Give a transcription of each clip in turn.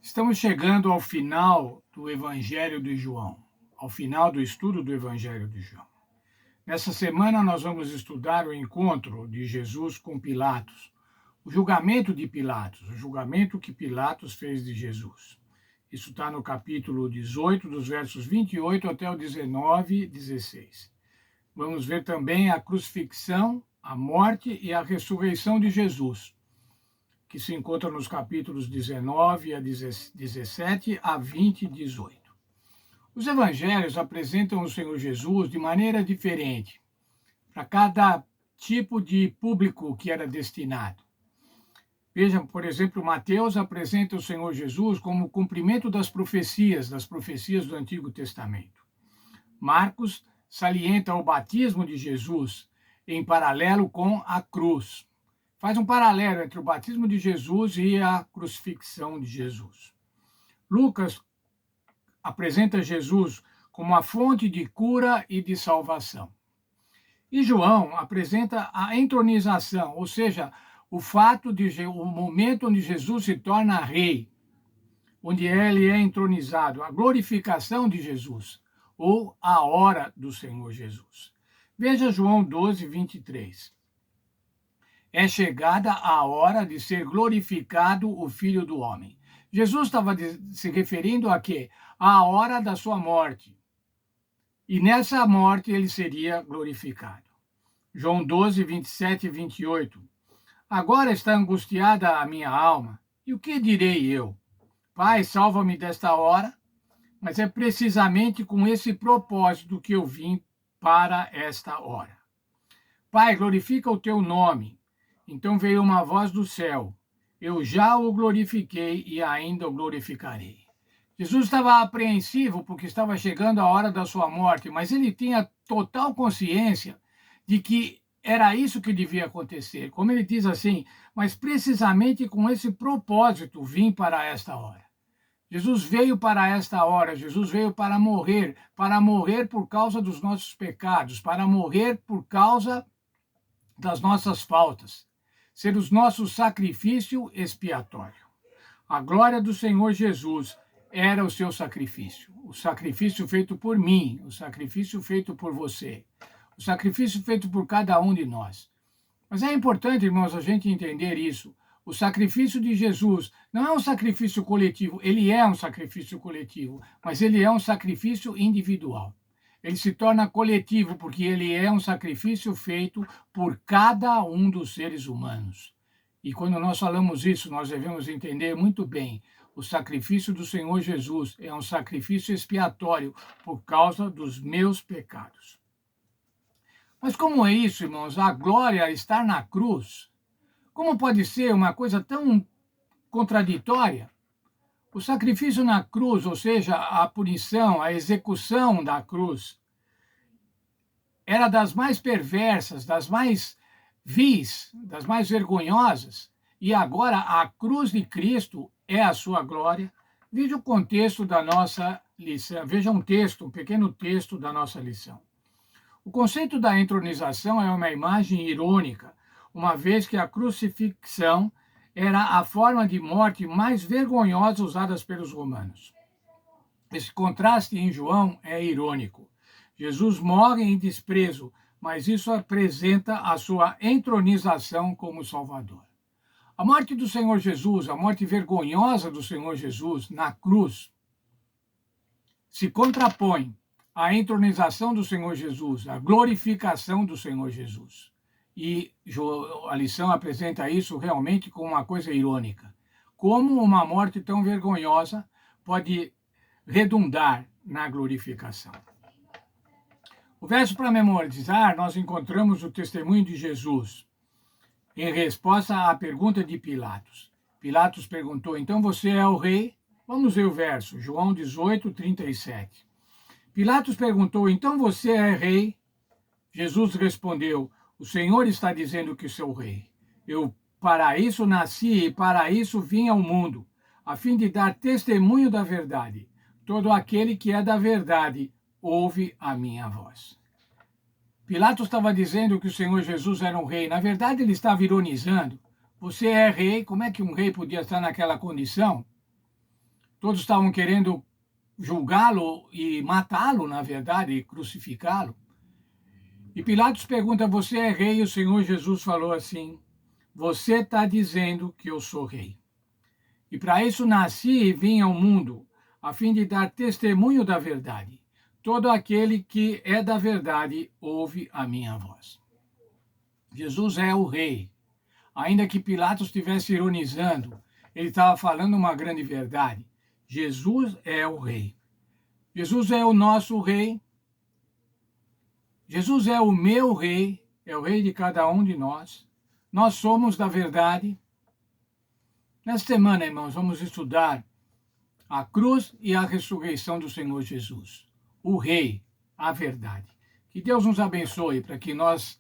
Estamos chegando ao final do Evangelho de João, ao final do estudo do Evangelho de João. Nessa semana, nós vamos estudar o encontro de Jesus com Pilatos, o julgamento de Pilatos, o julgamento que Pilatos fez de Jesus. Isso está no capítulo 18, dos versos 28 até o 19, 16. Vamos ver também a crucifixão, a morte e a ressurreição de Jesus, que se encontra nos capítulos 19 a 17 a 20 e 18. Os evangelhos apresentam o Senhor Jesus de maneira diferente para cada tipo de público que era destinado. Vejam, por exemplo, Mateus apresenta o Senhor Jesus como o cumprimento das profecias do Antigo Testamento. Marcos salienta o batismo de Jesus em paralelo com a cruz. Faz um paralelo entre o batismo de Jesus e a crucifixão de Jesus. Lucas apresenta Jesus como a fonte de cura e de salvação. E João apresenta a entronização, ou seja, o momento onde Jesus se torna rei, onde ele é entronizado, a glorificação de Jesus, ou a hora do Senhor Jesus. Veja João 12, 23. É chegada a hora de ser glorificado o Filho do Homem. Jesus estava se referindo a quê? À hora da sua morte. E nessa morte ele seria glorificado. João 12, 27 e 28. Agora está angustiada a minha alma. E o que direi eu? Pai, salva-me desta hora. Mas é precisamente com esse propósito que eu vim para esta hora. Pai, glorifica o teu nome. Então veio uma voz do céu. Eu já o glorifiquei e ainda o glorificarei. Jesus estava apreensivo porque estava chegando a hora da sua morte, mas ele tinha total consciência de que era isso que devia acontecer. Como ele diz assim, mas precisamente com esse propósito vim para esta hora. Jesus veio para esta hora, Jesus veio para morrer por causa dos nossos pecados, para morrer por causa das nossas faltas, ser o nosso sacrifício expiatório. A glória do Senhor Jesus era o seu sacrifício, o sacrifício feito por mim, o sacrifício feito por você, o sacrifício feito por cada um de nós. Mas é importante, irmãos, a gente entender isso. O sacrifício de Jesus não é um sacrifício coletivo, ele é um sacrifício coletivo, mas ele é um sacrifício individual. Ele se torna coletivo porque ele é um sacrifício feito por cada um dos seres humanos. E quando nós falamos isso, nós devemos entender muito bem. O sacrifício do Senhor Jesus é um sacrifício expiatório por causa dos meus pecados. Mas como é isso, irmãos? A glória estar na cruz. Como pode ser uma coisa tão contraditória? O sacrifício na cruz, ou seja, a punição, a execução da cruz, era das mais perversas, das mais vis, das mais vergonhosas. E agora a cruz de Cristo é a sua glória. Veja o contexto da nossa lição. Veja um pequeno texto da nossa lição. O conceito da entronização é uma imagem irônica, uma vez que a crucifixão era a forma de morte mais vergonhosa usada pelos romanos. Esse contraste em João é irônico. Jesus morre em desprezo, mas isso apresenta a sua entronização como Salvador. A morte do Senhor Jesus, a morte vergonhosa do Senhor Jesus na cruz, se contrapõe à entronização do Senhor Jesus, à glorificação do Senhor Jesus. E a lição apresenta isso realmente como uma coisa irônica. Como uma morte tão vergonhosa pode redundar na glorificação? O verso para memorizar, nós encontramos o testemunho de Jesus em resposta à pergunta de Pilatos. Pilatos perguntou, então você é o rei? Vamos ver o verso, João 18, 37. Pilatos perguntou, então você é rei? Jesus respondeu, o Senhor está dizendo que sou rei. Eu para isso nasci e para isso vim ao mundo, a fim de dar testemunho da verdade. Todo aquele que é da verdade ouve a minha voz. Pilatos estava dizendo que o Senhor Jesus era um rei. Na verdade, ele estava ironizando. Você é rei, como é que um rei podia estar naquela condição? Todos estavam querendo julgá-lo e matá-lo, na verdade, e crucificá-lo. E Pilatos pergunta: você é rei? E o Senhor Jesus falou assim: você está dizendo que eu sou rei. E para isso nasci e vim ao mundo, a fim de dar testemunho da verdade. Todo aquele que é da verdade ouve a minha voz. Jesus é o rei. Ainda que Pilatos estivesse ironizando, ele estava falando uma grande verdade. Jesus é o rei. Jesus é o nosso rei. Jesus é o meu rei, é o rei de cada um de nós. Nós somos da verdade. Nesta semana, irmãos, vamos estudar a cruz e a ressurreição do Senhor Jesus, o rei, a verdade. Que Deus nos abençoe para que nós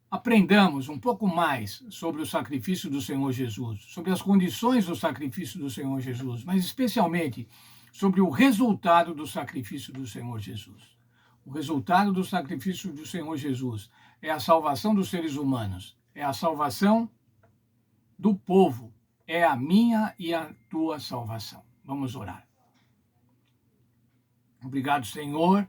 aprendamos um pouco mais sobre o sacrifício do Senhor Jesus, sobre as condições do sacrifício do Senhor Jesus, mas especialmente sobre o resultado do sacrifício do Senhor Jesus. O resultado do sacrifício do Senhor Jesus é a salvação dos seres humanos, é a salvação do povo, é a minha e a tua salvação. Vamos orar. Obrigado, Senhor,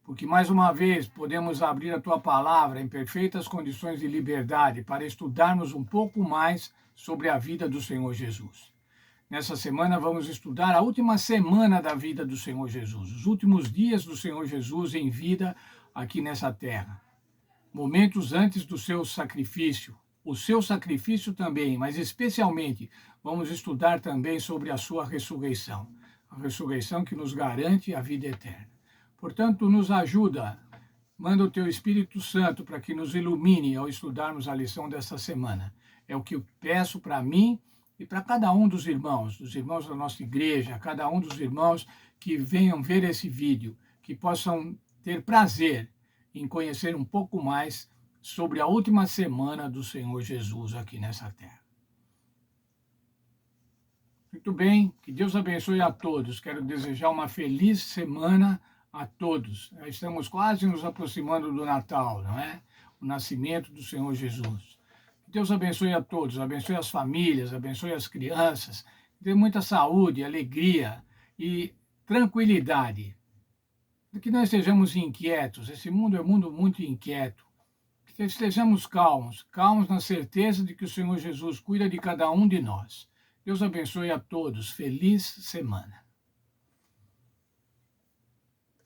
porque mais uma vez podemos abrir a tua palavra em perfeitas condições de liberdade para estudarmos um pouco mais sobre a vida do Senhor Jesus. Nessa semana vamos estudar a última semana da vida do Senhor Jesus, os últimos dias do Senhor Jesus em vida aqui nessa terra. Momentos antes do seu sacrifício, o seu sacrifício também, mas especialmente vamos estudar também sobre a sua ressurreição, a ressurreição que nos garante a vida eterna. Portanto, nos ajuda, manda o teu Espírito Santo para que nos ilumine ao estudarmos a lição dessa semana. É o que eu peço para mim e para cada um dos irmãos da nossa igreja, cada um dos irmãos que venham ver esse vídeo, que possam ter prazer em conhecer um pouco mais sobre a última semana do Senhor Jesus aqui nessa terra. Muito bem, que Deus abençoe a todos. Quero desejar uma feliz semana a todos. Estamos quase nos aproximando do Natal, não é? O nascimento do Senhor Jesus. Que Deus abençoe a todos, abençoe as famílias, abençoe as crianças. Dê muita saúde, alegria e tranquilidade. Que nós estejamos inquietos. Esse mundo é um mundo muito inquieto. Que estejamos calmos na certeza de que o Senhor Jesus cuida de cada um de nós. Deus abençoe a todos. Feliz semana.